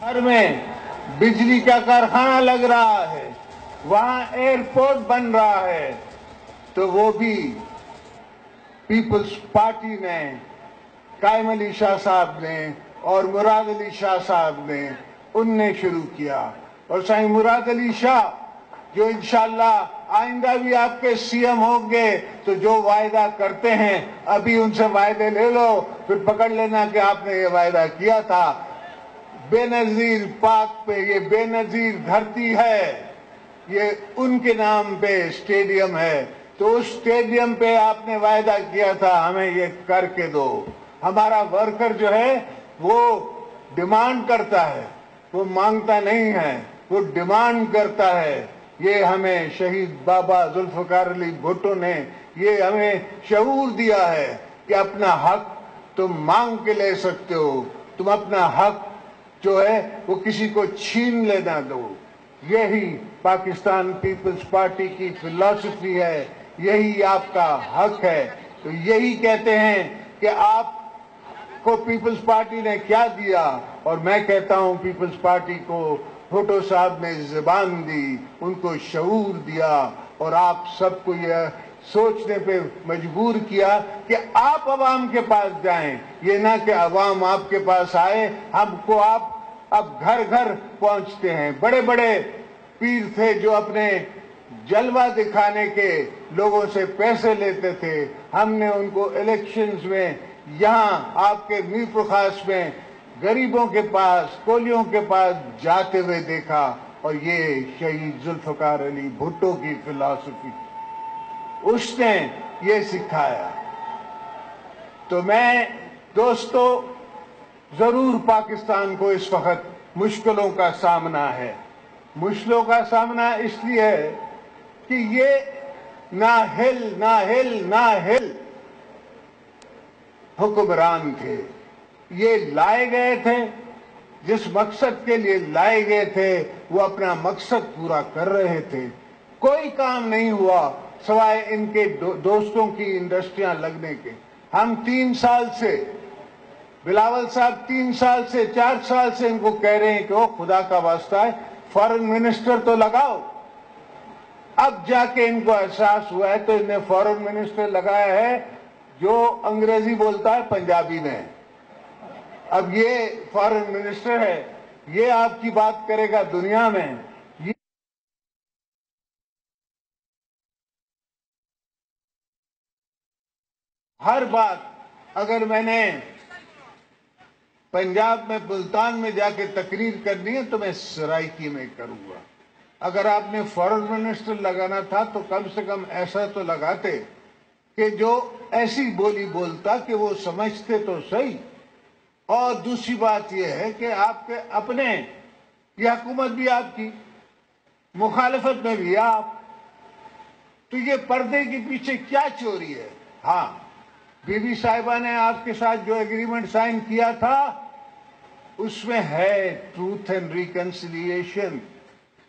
हर में बिजली का कारखाना लग रहा है, वहां एयरपोर्ट बन रहा है, तो वो भी पीपल्स पार्टी ने, कायम अली शाह साहब ने और मुराद अली शाह साहब ने उनने शुरू किया। और साईं मुराद अली शाह जो इंशाअल्लाह आइंदा भी आपके सीएम होंगे, तो जो वायदा करते हैं अभी उनसे वायदे ले लो, फिर पकड़ लेना कि आपने ये वायदा किया था। बेनजीर पाक पे ये बेनजीर धरती है, ये उनके नाम पे स्टेडियम है, तो उस स्टेडियम पे आपने वायदा किया था हमें ये करके दो। हमारा वर्कर जो है वो डिमांड करता है, वो मांगता नहीं है, वो डिमांड करता है। ये हमें शहीद बाबा जुल्फकार अली भुट्टो ने ये हमें शऊर दिया है कि अपना हक तुम मांग के ले सकते हो, तुम अपना हक जो है वो किसी को छीन लेना दो। यही पाकिस्तान पीपल्स पार्टी की फिलॉसफी है, यही आपका हक है। तो यही कहते हैं कि आपको पीपल्स पार्टी ने क्या दिया, और मैं कहता हूं पीपल्स पार्टी को भुट्टो साहब ने ज़बान दी, उनको शऊर दिया, और आप सबको यह सोचने पे मजबूर किया कि आप अवाम के पास जाएं, ये ना कि अवाम आपके पास आए। हमको आप अब घर घर पहुंचते हैं। बड़े बड़े पीर थे जो अपने जलवा दिखाने के लोगों से पैसे लेते थे, हमने उनको इलेक्शंस में यहाँ आपके मीरपुर खास में गरीबों के पास, कोलियों के पास जाते हुए देखा, और ये शहीद जुल्फकार अली भुट्टो की फिलॉसफी, उसने ये सिखाया। तो मैं दोस्तों, जरूर पाकिस्तान को इस वक्त मुश्किलों का सामना है। मुश्किलों का सामना इसलिए है कि ये नाहिल हुक्मरान थे। ये लाए गए थे, जिस मकसद के लिए लाए गए थे वो अपना मकसद पूरा कर रहे थे। कोई काम नहीं हुआ सवाए इनके दोस्तों की इंडस्ट्रियां लगने के। हम 3 साल से, बिलावल साहब 3 साल से 4 साल से इनको कह रहे हैं कि ओ खुदा का वास्ता है फॉरेन मिनिस्टर तो लगाओ। अब जाके इनको एहसास हुआ है, तो इन्हें फॉरेन मिनिस्टर लगाया है जो अंग्रेजी बोलता है पंजाबी में। अब ये फॉरेन मिनिस्टर है, ये आपकी बात करेगा दुनिया में। हर बात अगर मैंने पंजाब में मुल्तान में जाके तकरीर करनी है तो मैं सराइकी में करूंगा। अगर आपने फॉरेन मिनिस्टर लगाना था तो कम से कम ऐसा तो लगाते कि जो ऐसी बोली बोलता कि वो समझते तो सही। और दूसरी बात यह है कि आपके अपने, ये हुकूमत भी आपकी, मुखालिफत में भी आप, तो ये पर्दे के पीछे क्या चोरी है? हाँ, बीबी साहिबा ने आपके साथ जो एग्रीमेंट साइन किया था उसमें है ट्रूथ एंड रिकंसिलिएशन।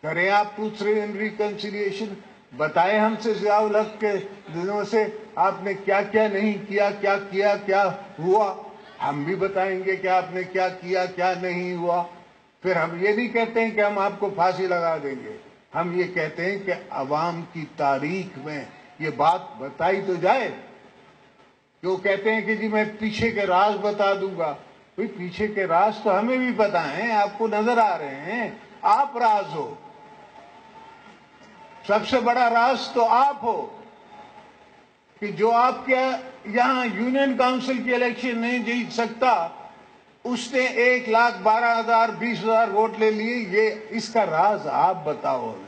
करें आप ट्रूथ एंड रिकंसिलिएशन, बताएं हमसे ज़ियाउल हक के दिनों से आपने क्या क्या नहीं किया, क्या किया, क्या हुआ। हम भी बताएंगे कि आपने क्या किया, क्या नहीं हुआ। फिर हम ये नहीं कहते हैं कि हम आपको फांसी लगा देंगे, हम ये कहते हैं कि अवाम की तारीख में ये बात बताई तो जाए। जो कहते हैं कि जी मैं पीछे के राज बता दूंगा, भाई पीछे के राज तो हमें भी पता है, आपको नजर आ रहे हैं। आप राज हो, सबसे बड़ा राज तो आप हो कि जो आपके यहाँ यूनियन काउंसिल की इलेक्शन नहीं जीत सकता, उसने 1,12,000 20,000 वोट ले लिए। ये इसका राज आप बताओ हमें।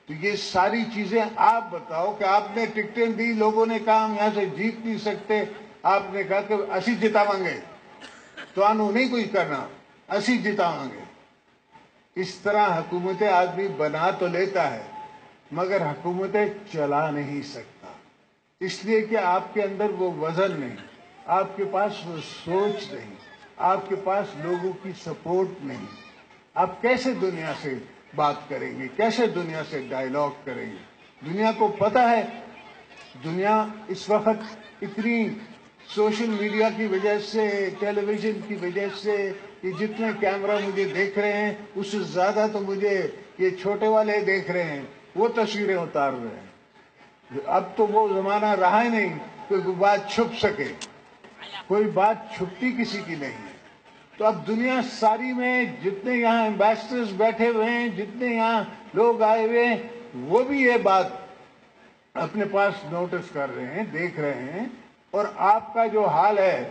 तो ये सारी चीजें आप बताओ कि आपने टिकटें दी, लोगों ने कहा हम यहां से जीत नहीं सकते, आपने कहा कि असी जितावांगे, तो आनू नहीं कुछ करना, असी जितावांगे। इस तरह हुकूमतें आदमी बना तो लेता है मगर हुकूमतें चला नहीं सकता, इसलिए कि आपके अंदर वो वजन नहीं, आपके पास वो सोच नहीं, आपके पास लोगों की सपोर्ट नहीं। आप कैसे दुनिया से बात करेंगे, कैसे दुनिया से डायलॉग करेंगे? दुनिया को पता है, दुनिया इस वक्त इतनी सोशल मीडिया की वजह से, टेलीविजन की वजह से, کہ جتنے کیمرہ مجھے دیکھ رہے ہیں اس سے زیادہ تو مجھے یہ چھوٹے والے دیکھ رہے ہیں، وہ تصویریں اتار رہے ہیں۔ اب تو وہ زمانہ رہا ہی نہیں کہ کوئی بات چھپ سکے، کوئی بات چھپتی کسی کی نہیں ہے۔ تو اب دنیا ساری میں جتنے یہاں ایمبیسڈرز بیٹھے ہوئے ہیں، جتنے یہاں لوگ آئے ہوئے ہیں، وہ بھی یہ بات اپنے پاس نوٹس کر رہے ہیں، دیکھ رہے ہیں۔ اور آپ کا جو حال ہے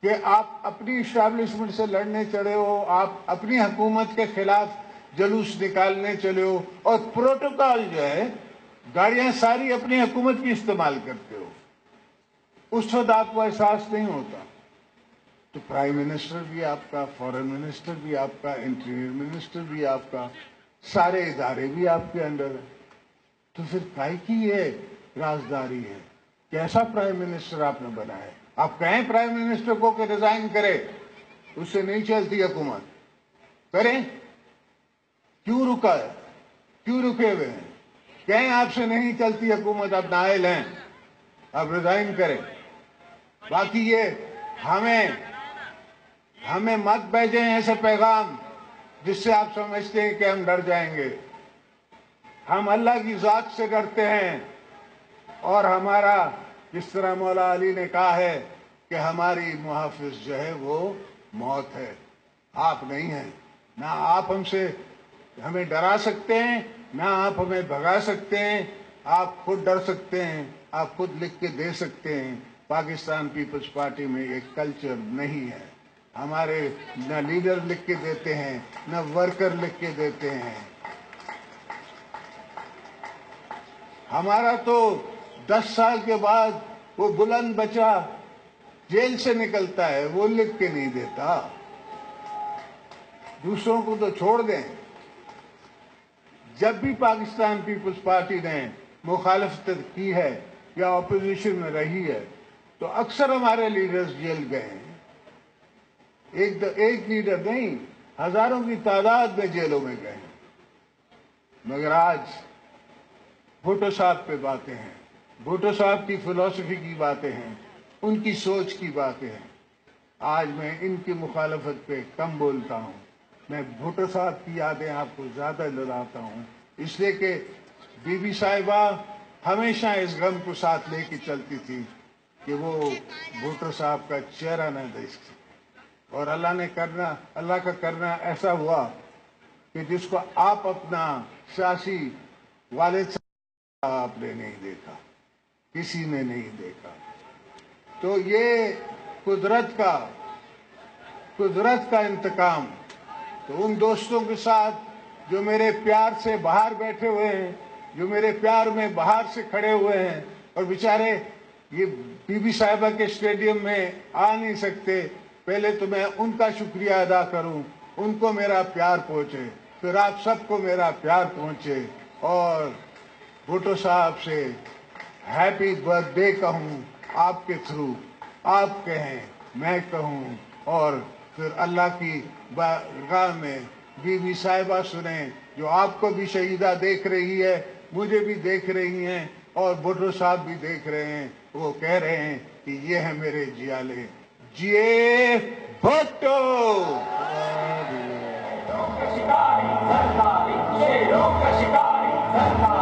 کہ آپ اپنی اسٹیبلشمنٹ سے لڑنے چلے ہو، آپ اپنی حکومت کے خلاف جلوس نکالنے چلے ہو، اور پروٹوکول جو ہے گاڑیاں ساری اپنی حکومت کی استعمال کرتے ہو، اس وقت آپ کو احساس نہیں ہوتا۔ تو پرائم منسٹر بھی آپ کا، فورن منسٹر بھی آپ کا، انٹیریئر منسٹر بھی آپ کا، سارے ادارے بھی آپ کے انڈر ہیں۔ تو پھر کائی کی یہ رازداری ہے؟ کیسا پرائم منسٹر آپ نے بنایا ہے؟ آپ کہیں پرائم منسٹر کو کہ ریزائن کرے، اس سے نہیں چلتی حکومت، کریں؟ کیوں رکا ہے؟ کیوں رکے ہوئے ہیں؟ کہیں آپ سے نہیں چلتی حکومت، آپ نااہل ہیں، آپ ریزائن کریں۔ باقی یہ ہمیں مت بھیجیں ایسے پیغام جس سے آپ سمجھتے ہیں کہ ہم ڈر جائیں گے۔ ہم اللہ کی ذات سے ڈرتے ہیں، اور ہمارا جس طرح مولا علی نے کہا ہے کہ ہماری محافظ جو ہے وہ موت ہے، آپ نہیں ہیں۔ نہ آپ ہمیں ڈرا سکتے ہیں، نہ آپ ہمیں بھگا سکتے ہیں۔ آپ خود ڈر سکتے ہیں، آپ خود لکھ کے دے سکتے ہیں۔ پاکستان پیپلز پارٹی میں ایک کلچر نہیں ہے۔ ہمارے نہ لیڈر لکھ کے دیتے ہیں، نہ ورکر لکھ کے دیتے ہیں۔ ہمارا تو 10 سال کے بعد وہ بلند بچہ جیل سے نکلتا ہے، وہ لکھ کے نہیں دیتا۔ دوسروں کو تو چھوڑ دیں۔ جب بھی پاکستان پیپلز پارٹی نے مخالفت کی ہے یا اپوزیشن میں رہی ہے تو اکثر ہمارے لیڈرز جیل گئے ہیں۔ ایک لیڈر نہیں، ہزاروں کی تعداد میں جیلوں میں گئے ہیں۔ مگر آج بھٹو صاحب پہ باتیں ہیں، بھٹو صاحب کی فلسفی کی باتیں ہیں، ان کی سوچ کی باتیں ہیں۔ آج میں ان کی مخالفت پہ کم بولتا ہوں، میں بھٹو صاحب کی یادیں آپ کو زیادہ دلاتا ہوں، اس لیے کہ بی بی صاحبہ ہمیشہ اس غم کو ساتھ لے کے چلتی تھی کہ وہ بھٹو صاحب کا چہرہ نہ دیکھ سکے۔ اور اللہ کا کرنا ایسا ہوا کہ جس کو آپ اپنا سیاسی والد آپ نے نہیں دیکھا، کسی نے نہیں دیکھا۔ تو یہ قدرت کا انتقام۔ تو ان دوستوں کے ساتھ جو میرے پیار سے باہر بیٹھے ہوئے ہیں، جو میرے پیار میں باہر سے کھڑے ہوئے ہیں، اور بیچارے یہ بی بی صاحبہ کے اسٹیڈیم میں آ نہیں سکتے، پہلے تو میں ان کا شکریہ ادا کروں، ان کو میرا پیار پہنچے، پھر آپ سب کو میرا پیار پہنچے، اور بھٹو صاحب سے ہیپی برتھ ڈے کہوں آپ کے تھرو، آپ کہیں، میں کہوں، اور پھر اللہ کی بارگاہ میں بی بی صاحبہ سنیں جو آپ کو بھی شہیدہ دیکھ رہی ہے، مجھے بھی دیکھ رہی ہیں، اور بھٹو صاحب بھی دیکھ رہے ہیں۔ وہ کہہ رہے ہیں کہ یہ ہے میرے جیالے، جیے بھٹو۔ شکاری سرکاری، شیروں کا شکاری سرکاری۔